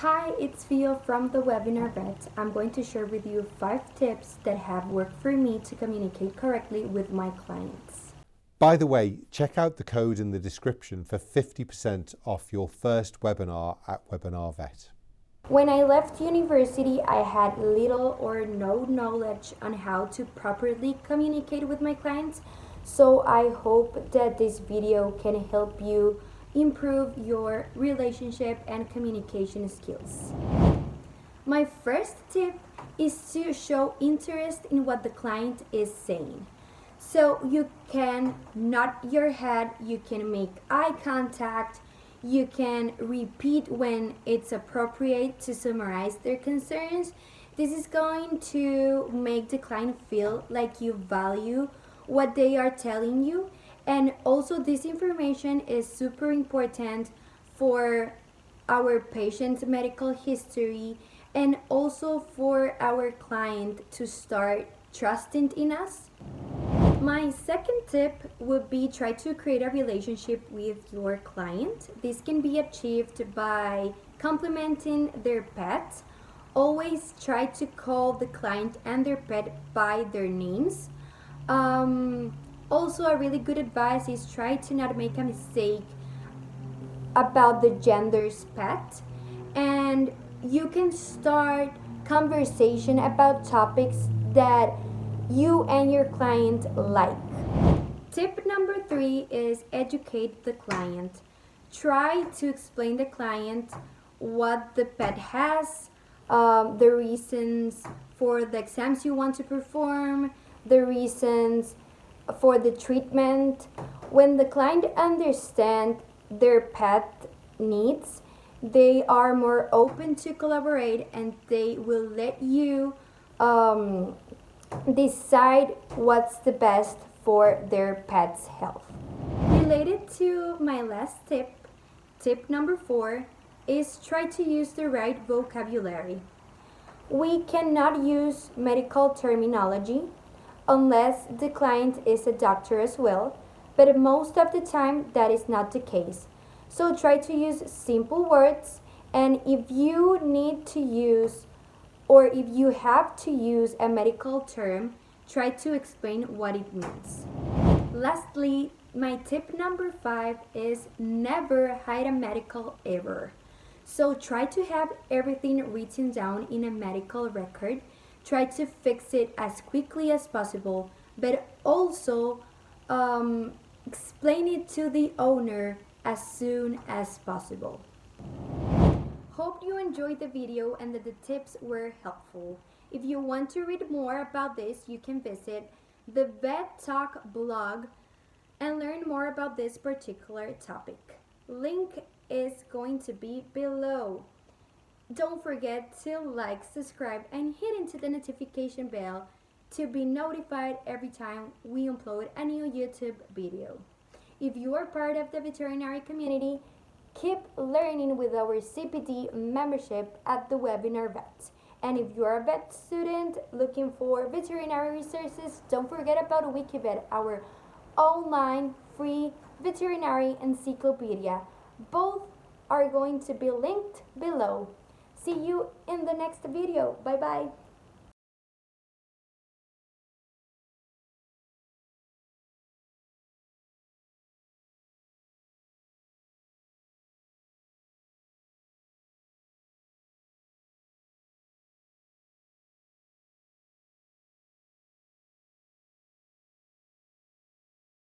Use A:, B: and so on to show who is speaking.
A: Hi, it's Vio from the Webinar Vet. I'm going to share with you 5 tips that have worked for me to communicate correctly with my clients.
B: By the way, check out the code in the description for 50% off your first webinar at Webinar Vet.
A: When I left university, I had little or no knowledge on how to properly communicate with my clients, so I hope that this video can help you improve your relationship and communication skills. My first tip is to show interest in what the client is saying. So you can nod your head, you can make eye contact, you can repeat when it's appropriate to summarize their concerns. This is going to make the client feel like you value what they are telling you. And also, this information is super important for our patient's medical history and also for our client to start trusting in us. My second tip would be try to create a relationship with your client. This can be achieved by complimenting their pet. Always try to call the client and their pet by their names. Also, a really good advice is try to not make a mistake about the gender's pet, and you can start conversation about topics that you and your client like. Tip number 3 is educate the client. Try to explain the client what the pet has, the reasons for the exams you want to perform, the reasons for the treatment. When the client understands their pet needs, they are more open to collaborate and they will let you decide what's the best for their pet's health. Related to my last tip, tip number 4 is try to use the right vocabulary. We cannot use medical terminology unless the client is a doctor as well, but most of the time that is not the case. So try to use simple words, and if you need to use or if you have to use a medical term, try to explain what it means. Lastly, my tip number 5 is never hide a medical error. So try to have everything written down in a medical record. Try to fix it as quickly as possible, but also explain it to the owner as soon as possible. Hope you enjoyed the video and that the tips were helpful. If you want to read more about this, you can visit the VetTalk blog and learn more about this particular topic. Link is going to be below. Don't forget to like, subscribe, and hit into the notification bell to be notified every time we upload a new YouTube video. If you are part of the veterinary community, keep learning with our CPD membership at the Webinar Vet. And if you are a vet student looking for veterinary resources, don't forget about Wikivet, our online free veterinary encyclopedia. Both are going to be linked below. See you in the next video. Bye bye.